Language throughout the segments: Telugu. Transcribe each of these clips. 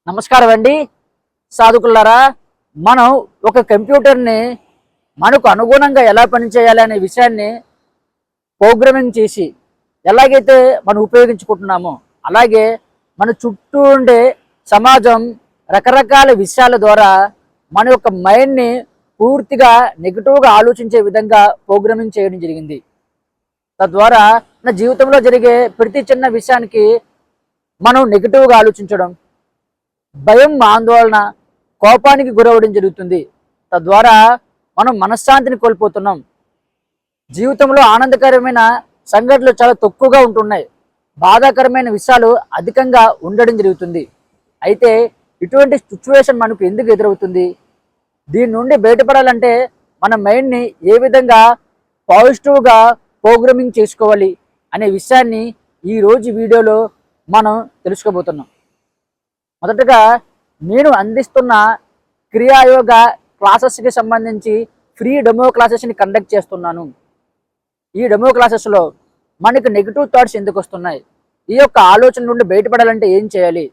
నమస్కారం అండి సాధకులారా. మనం ఒక కంప్యూటర్ని మనకు అనుగుణంగా ఎలా పనిచేయాలి అనే విషయాన్ని ప్రోగ్రామింగ్ చేసి ఎలాగైతే మనం ఉపయోగించుకుంటున్నామో అలాగే మన చుట్టూ ఉండే సమాజం రకరకాల విషయాల ద్వారా మన యొక్క మైండ్ని పూర్తిగా నెగిటివ్గా ఆలోచించే విధంగా ప్రోగ్రామింగ్ చేయడం జరిగింది. తద్వారా మన జీవితంలో జరిగే ప్రతి చిన్న విషయానికి మనం నెగిటివ్గా ఆలోచించడం, భయం, ఆందోళన, కోపానికి గురవడం జరుగుతుంది. తద్వారా మనం మనశ్శాంతిని కోల్పోతున్నాం. జీవితంలో ఆనందకరమైన సంఘటనలు చాలా తక్కువగా ఉంటున్నాయి. బాధాకరమైన విషయాలు అధికంగా ఉండడం జరుగుతుంది. అయితే ఇటువంటి సిచ్యువేషన్ మనకు ఎందుకు ఎదురవుతుంది? దీని నుండి బయటపడాలంటే మన మైండ్ని ఏ విధంగా పాజిటివ్గా ప్రోగ్రామింగ్ చేసుకోవాలి అనే విషయాన్ని ఈరోజు వీడియోలో మనం తెలుసుకోబోతున్నాం. మొదటగా నేను అందిస్తున్న క్రియాయోగ క్లాసెస్కి సంబంధించి ఫ్రీ డెమో క్లాసెస్ని కండక్ట్ చేస్తున్నాను. ఈ డెమో క్లాసెస్లో మనకు నెగిటివ్ థాట్స్ ఎందుకు వస్తున్నాయి, ఈ యొక్క ఆలోచన నుండి బయటపడాలంటే ఏం చేయాలి,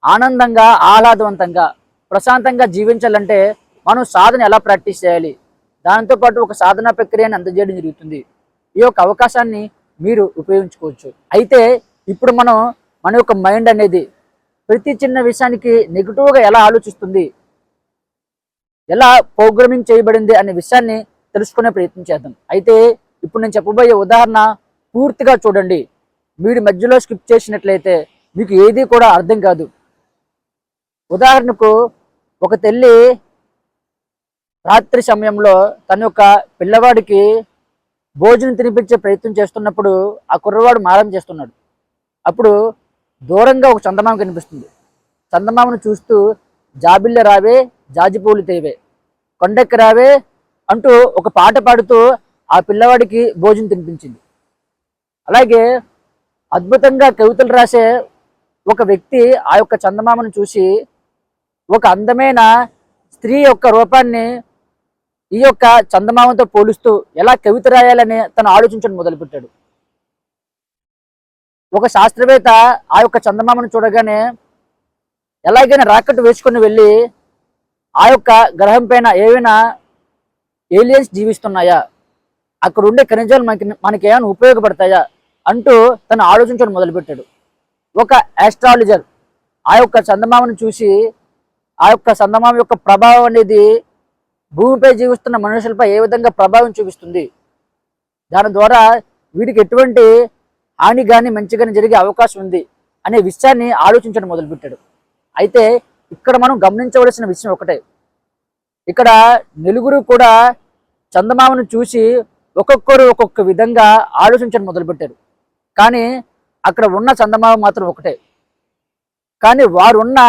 ఆనందంగా, ఆహ్లాదవంతంగా, ప్రశాంతంగా జీవించాలంటే మనం సాధన ఎలా ప్రాక్టీస్ చేయాలి, దాంతోపాటు ఒక సాధనా ప్రక్రియని అందజేయడం జరుగుతుంది. ఈ యొక్క అవకాశాన్ని మీరు ఉపయోగించుకోవచ్చు. అయితే ఇప్పుడు మన యొక్క మైండ్ అనేది ప్రతి చిన్న విషయానికి నెగిటివ్గా ఎలా ఆలోచిస్తుంది, ఎలా ప్రోగ్రామింగ్ చేయబడింది అనే విషయాన్ని తెలుసుకునే ప్రయత్నం చేద్దాం. అయితే ఇప్పుడు నేను చెప్పబోయే ఉదాహరణ పూర్తిగా చూడండి. మీరు మధ్యలో స్కిప్ చేసినట్లయితే మీకు ఏది కూడా అర్థం కాదు. ఉదాహరణకు, ఒక తల్లి రాత్రి సమయంలో తన యొక్క పిల్లవాడికి భోజనం తినిపించే ప్రయత్నం చేస్తున్నప్పుడు ఆ కుర్రవాడు మారం చేస్తున్నాడు. అప్పుడు దూరంగా ఒక చందమామ కనిపిస్తుంది. చందమామను చూస్తూ జాబిల్లె రావే, జాజిపూలు తేవే, కొండెక్కి రావే అంటూ ఒక పాట పాడుతూ ఆ పిల్లవాడికి భోజనం తినిపించింది. అలాగే అద్భుతంగా కవితలు రాసే ఒక వ్యక్తి ఆ యొక్క చందమామను చూసి ఒక అందమైన స్త్రీ యొక్క రూపాన్ని ఈ యొక్క చందమామతో పోలుస్తూ ఎలా కవిత రాయాలని తను ఆలోచించడం మొదలుపెట్టాడు. ఒక శాస్త్రవేత్త ఆ యొక్క చందమామను చూడగానే ఎలాగైనా రాకెట్ వేసుకుని వెళ్ళి ఆ యొక్క గ్రహం పైన ఏవైనా ఏలియన్స్ జీవిస్తున్నాయా, అక్కడ ఉండే ఖనిజాలు మనకి ఏమైనా ఉపయోగపడతాయా అంటూ తను ఆలోచించడం మొదలుపెట్టాడు. ఒక ఆస్ట్రాలజర్ ఆ యొక్క చందమామను చూసి ఆ యొక్క చందమామ యొక్క ప్రభావం అనేది భూమిపై జీవిస్తున్న మనుషులపై ఏ విధంగా ప్రభావం చూపిస్తుంది, దాని ద్వారా వీడికి ఎటువంటి హాని కానీ మంచి కానీ జరిగే అవకాశం ఉంది అనే విషయాన్ని ఆలోచించడం మొదలుపెట్టాడు. అయితే ఇక్కడ మనం గమనించవలసిన విషయం ఒకటే, ఇక్కడ నలుగురు కూడా చందమామను చూసి ఒక్కొక్కరు ఒక్కొక్క విధంగా ఆలోచించడం మొదలుపెట్టారు. కానీ అక్కడ ఉన్న చందమామ మాత్రం ఒకటే. కానీ వారున్న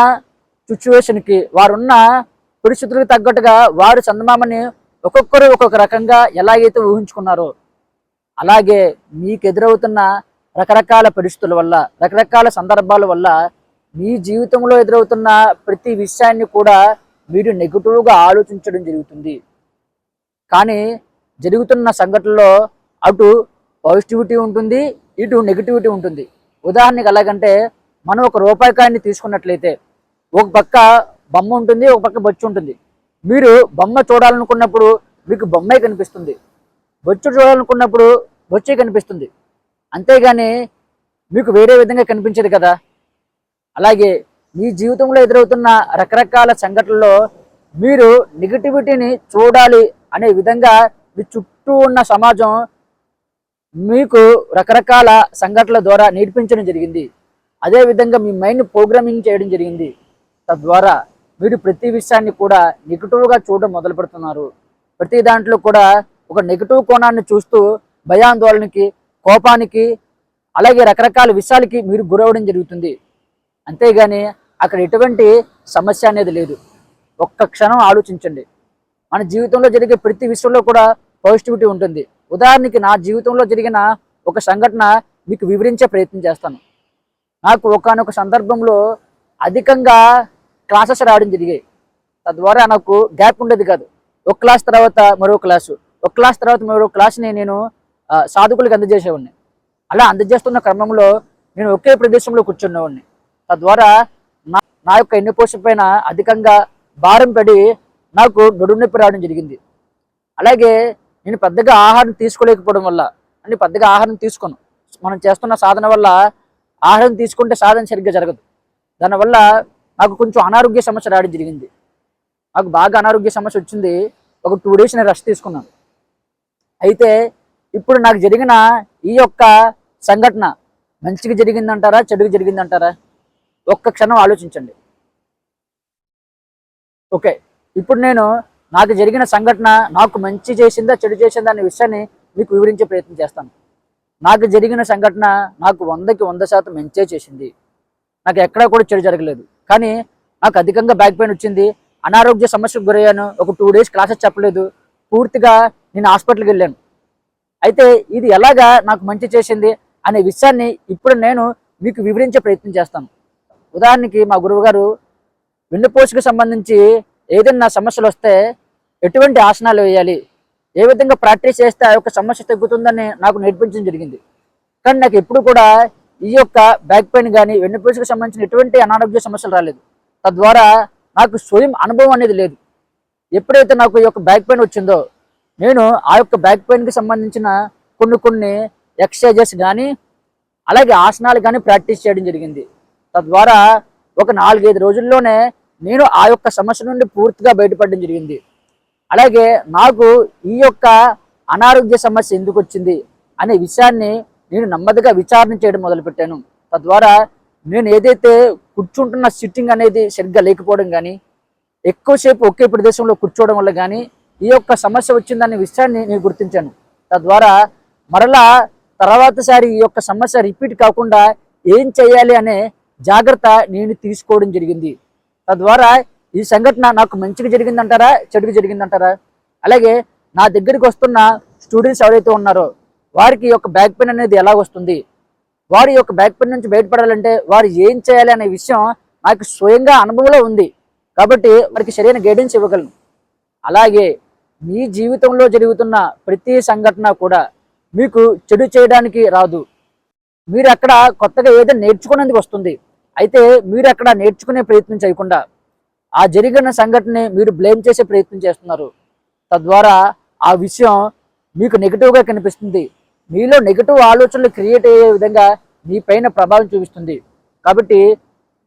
సిచ్యువేషన్కి, వారున్న పరిస్థితులకు తగ్గట్టుగా వారు చందమామని ఒక్కొక్కరు ఒక్కొక్క రకంగా ఎలాగైతే ఊహించుకున్నారో అలాగే మీకు ఎదురవుతున్న రకరకాల పరిస్థితుల వల్ల, రకరకాల సందర్భాల వల్ల మీ జీవితంలో ఎదురవుతున్న ప్రతి విషయాన్ని కూడా మీరు నెగిటివ్గా ఆలోచించడం జరుగుతుంది. కానీ జరుగుతున్న సంఘటనలో అటు పాజిటివిటీ ఉంటుంది, ఇటు నెగిటివిటీ ఉంటుంది. ఉదాహరణకి ఎలాగంటే, మనం ఒక రూపాయి కాయిన్ని తీసుకున్నట్లయితే ఒక పక్క బొమ్మ ఉంటుంది, ఒక పక్క బొచ్చు ఉంటుంది. మీరు బొమ్మ చూడాలనుకున్నప్పుడు మీకు బొమ్మే కనిపిస్తుంది, బొచ్చు చూడాలనుకున్నప్పుడు బొచ్చే కనిపిస్తుంది. అంతేగాని మీకు వేరే విధంగా కనిపించదు కదా. అలాగే మీ జీవితంలో ఎదురవుతున్న రకరకాల సంఘటనల్లో మీరు నెగిటివిటీని చూడాలి అనే విధంగా మీ చుట్టూ ఉన్న సమాజం మీకు రకరకాల సంఘటనల ద్వారా నేర్పించడం జరిగింది. అదేవిధంగా మీ మైండ్ ప్రోగ్రామింగ్ చేయడం జరిగింది. తద్వారా మీరు ప్రతి విషయాన్ని కూడా నెగిటివ్గా చూడడం మొదలు పెడుతున్నారు. ప్రతి దాంట్లో కూడా ఒక నెగిటివ్ కోణాన్ని చూస్తూ భయాందోళనకి, కోపానికి, అలాగే రకరకాల విషయాలకి మీరు గురవడం జరుగుతుంది. అంతేగాని అక్కడ ఎటువంటి సమస్య అనేది లేదు. ఒక్క క్షణం ఆలోచించండి. మన జీవితంలో జరిగే ప్రతి విషయంలో కూడా పాజిటివిటీ ఉంటుంది. ఉదాహరణకి నా జీవితంలో జరిగిన ఒక సంఘటన మీకు వివరించే ప్రయత్నం చేస్తాను. నాకు ఒకానొక సందర్భంలో అధికంగా క్లాసెస్ రావడం జరిగాయి. తద్వారా నాకు గ్యాప్ ఉండేది కాదు. ఒక క్లాస్ తర్వాత మరో క్లాసు, ఒక క్లాస్ తర్వాత మరో క్లాస్ని నేను సాధకులకు అందజేసేవాడిని. అలా అందజేస్తున్న క్రమంలో నేను ఒకే ప్రదేశంలో కూర్చునేవాడిని. తద్వారా నా యొక్క ఎన్నుపోస పైన అధికంగా భారం పడి నాకు నడుము నొప్పి రావడం జరిగింది. అలాగే నేను పెద్దగా ఆహారం తీసుకోలేకపోవడం వల్ల, అంటే పెద్దగా ఆహారం తీసుకోను, మనం చేస్తున్న సాధన వల్ల ఆహారం తీసుకుంటే సాధన సరిగ్గా జరగదు. దానివల్ల నాకు కొంచెం అనారోగ్య సమస్య రావడం జరిగింది. నాకు బాగా అనారోగ్య సమస్య వచ్చింది. ఒక 2 డేస్ నేను రెస్ట్ తీసుకున్నాను. అయితే ఇప్పుడు నాకు జరిగిన ఈ యొక్క సంఘటన మంచిగా జరిగిందంటారా, చెడుగా జరిగిందంటారా? ఒక్క క్షణం ఆలోచించండి. ఓకే, ఇప్పుడు నేను నాకు జరిగిన సంఘటన నాకు మంచి చేసిందా, చెడు చేసిందా అనే విషయాన్ని మీకు వివరించే ప్రయత్నం చేస్తాను. నాకు జరిగిన సంఘటన నాకు 100కి 100% మంచే చేసింది. నాకు ఎక్కడా కూడా చెడు జరగలేదు. కానీ నాకు అధికంగా బ్యాక్ పెయిన్ వచ్చింది, అనారోగ్య సమస్యకు గురయ్యాను. ఒక 2 డేస్ క్లాసెస్ చెప్పలేదు, పూర్తిగా నేను హాస్పిటల్కి వెళ్ళాను. అయితే ఇది ఎలాగా నాకు మంచి చేసింది అనే విషయాన్ని ఇప్పుడు నేను మీకు వివరించే ప్రయత్నం చేస్తాను. ఉదాహరణకి మా గురువు గారు వెన్నుపోసుకు సంబంధించి ఏదైనా సమస్యలు వస్తే ఎటువంటి ఆసనాలు వేయాలి, ఏ విధంగా ప్రాక్టీస్ చేస్తే ఆ యొక్క సమస్య తగ్గుతుందని నాకు నేర్పించడం జరిగింది. కానీ నాకు ఎప్పుడు కూడా ఈ యొక్క బ్యాక్ పెయిన్ కానీ వెన్నుపోసుకు సంబంధించిన ఎటువంటి అనారోగ్య సమస్యలు రాలేదు. తద్వారా నాకు స్వయం అనుభవం అనేది లేదు. ఎప్పుడైతే నాకు ఈ యొక్క బ్యాక్ పెయిన్ వచ్చిందో నేను ఆ యొక్క బ్యాక్ పెయిన్కి సంబంధించిన కొన్ని ఎక్సర్సైజెస్ కానీ అలాగే ఆసనాలు కానీ ప్రాక్టీస్ చేయడం జరిగింది. తద్వారా ఒక 4-5 రోజుల్లోనే నేను ఆ యొక్క సమస్య నుండి పూర్తిగా బయటపడడం జరిగింది. అలాగే నాకు ఈ యొక్క అనారోగ్య సమస్య ఎందుకు వచ్చింది అనే విషయాన్ని నేను నెమ్మదిగా విచారణ చేయడం మొదలుపెట్టాను. తద్వారా నేను ఏదైతే కూర్చుంటున్న సిట్టింగ్ అనేది సరిగ్గా లేకపోవడం కానీ, ఎక్కువసేపు ఒకే ప్రదేశంలో కూర్చోవడం వల్ల కానీ ఈ యొక్క సమస్య వచ్చిందనే విషయాన్ని నేను గుర్తించాను. తద్వారా మరలా తర్వాతసారి ఈ యొక్క సమస్య రిపీట్ కాకుండా ఏం చేయాలి అనే జాగ్రత్త నేను తీసుకోవడం జరిగింది. తద్వారా ఈ సంఘటన నాకు మంచిగా జరిగిందంటారా, చెడుగా జరిగిందంటారా? అలాగే నా దగ్గరికి వస్తున్న స్టూడెంట్స్ ఎవరైతే ఉన్నారో వారికి ఈ యొక్క బ్యాక్ పెయిన్ అనేది ఎలా వస్తుంది, వారి యొక్క బ్యాక్ పెయిన్ నుంచి బయటపడాలంటే వారు ఏం చేయాలి అనే విషయం నాకు స్వయంగా అనుభవంలో ఉంది. కాబట్టి వారికి సరైన గైడెన్స్ ఇవ్వగలను. అలాగే మీ జీవితంలో జరుగుతున్న ప్రతి సంఘటన కూడా మీకు చెడు చేయడానికి రాదు. మీరు అక్కడ కొత్తగా ఏదో నేర్చుకునేందుకు వస్తుంది. అయితే మీరు అక్కడ నేర్చుకునే ప్రయత్నం చేయకుండా ఆ జరిగిన సంఘటనని మీరు బ్లేమ్ చేసే ప్రయత్నం చేస్తున్నారు. తద్వారా ఆ విషయం మీకు నెగిటివ్గా కనిపిస్తుంది. మీలో నెగిటివ్ ఆలోచనలు క్రియేట్ అయ్యే విధంగా మీ పైన ప్రభావం చూపిస్తుంది. కాబట్టి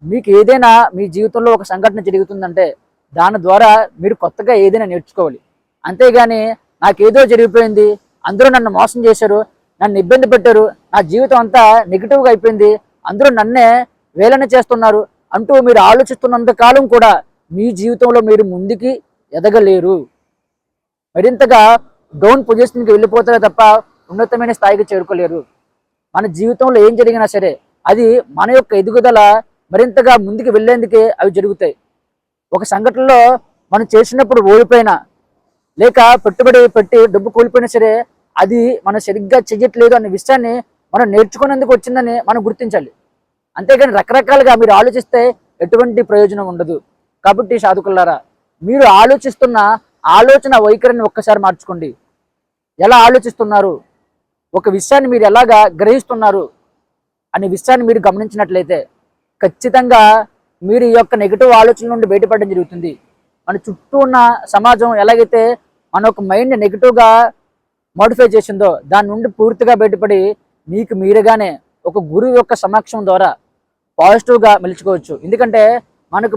మీకు ఏదైనా మీ జీవితంలో ఒక సంఘటన జరుగుతుందంటే దాని ద్వారా మీరు కొత్తగా ఏదైనా నేర్చుకోవాలి. అంతేగాని నాకేదో జరిగిపోయింది, అందరూ నన్ను మోసం చేశారు, నన్ను ఇబ్బంది పెట్టారు, నా జీవితం అంతా నెగిటివ్గా అయిపోయింది, అందరూ నన్నే వేలన చేస్తున్నారు అంటూ మీరు ఆలోచిస్తున్నంత కాలం కూడా మీ జీవితంలో మీరు ముందుకి ఎదగలేరు. మరింతగా డౌన్ పొజిషన్కి వెళ్ళిపోతారే తప్ప ఉన్నతమైన స్థాయికి చేరుకోలేరు. మన జీవితంలో ఏం జరిగినా సరే అది మన యొక్క ఎదుగుదల మరింతగా ముందుకు వెళ్ళేందుకే అవి జరుగుతాయి. ఒక సంఘటనలో మనం చేసినప్పుడు ఓడిపోయినా లేక పెట్టుబడి పెట్టి డబ్బు కోల్పోయినా సరే అది మనం సరిగ్గా చెయ్యట్లేదు అనే విషయాన్ని మనం నేర్చుకునేందుకు వచ్చిందని మనం గుర్తించాలి. అంతేగాని రకరకాలుగా మీరు ఆలోచిస్తే ఎటువంటి ప్రయోజనం ఉండదు. కాబట్టి సాధకులారా, మీరు ఆలోచిస్తున్న ఆలోచన వైఖరిని ఒక్కసారి మార్చుకోండి. ఎలా ఆలోచిస్తున్నారు, ఒక విషయాన్ని మీరు ఎలాగా గ్రహిస్తున్నారు అనే విషయాన్ని మీరు గమనించినట్లయితే ఖచ్చితంగా మీరు ఈ యొక్క నెగిటివ్ ఆలోచన నుండి బయటపడడం జరుగుతుంది. మన చుట్టూ ఉన్న సమాజం ఎలాగైతే మన ఒక మైండ్ నెగిటివ్గా మోడిఫై చేసిందో దాని నుండి పూర్తిగా బయటపడి మీకు మీరుగానే ఒక గురువు యొక్క సమక్షం ద్వారా పాజిటివ్గా మెలుచుకోవచ్చు. ఎందుకంటే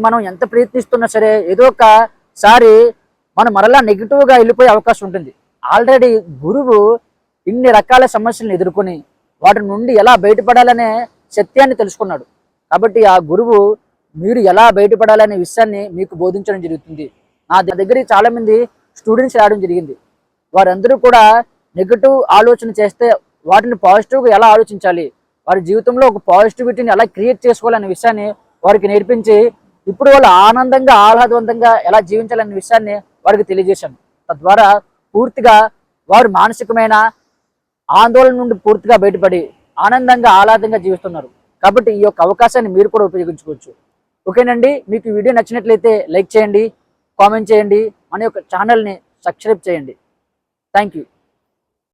మనం ఎంత ప్రయత్నిస్తున్నా సరే ఏదో ఒకసారి మనం మరలా నెగిటివ్గా వెళ్ళిపోయే అవకాశం ఉంటుంది. ఆల్రెడీ గురువు ఇన్ని రకాల సమస్యలను ఎదుర్కొని వాటి నుండి ఎలా బయటపడాలనే సత్యాన్ని తెలుసుకున్నాడు. కాబట్టి ఆ గురువు మీరు ఎలా బయటపడాలనే విషయాన్ని మీకు బోధించడం జరుగుతుంది. నా దగ్గరికి చాలామంది స్టూడెంట్స్ రావడం జరిగింది. వారందరూ కూడా నెగిటివ్ ఆలోచన చేస్తే వాటిని పాజిటివ్గా ఎలా ఆలోచించాలి, వారి జీవితంలో ఒక పాజిటివిటీని ఎలా క్రియేట్ చేసుకోవాలనే విషయాన్ని వారికి నేర్పించి ఇప్పుడు వాళ్ళు ఆనందంగా ఆహ్లాదవంతంగా ఎలా జీవించాలనే విషయాన్ని వారికి తెలియజేశాను. తద్వారా పూర్తిగా వారు మానసికమైన ఆందోళన నుండి పూర్తిగా బయటపడి ఆనందంగా ఆహ్లాదంగా జీవిస్తున్నారు. కాబట్టి ఈ యొక్క అవకాశాన్ని మీరు కూడా ఉపయోగించుకోవచ్చు. ఓకేనండి, మీకు ఈ వీడియో నచ్చినట్లయితే లైక్ చేయండి, కామెంట్ చేయండి, మన యొక్క ఛానల్ని సబ్స్క్రైబ్ చేయండి. Thank you.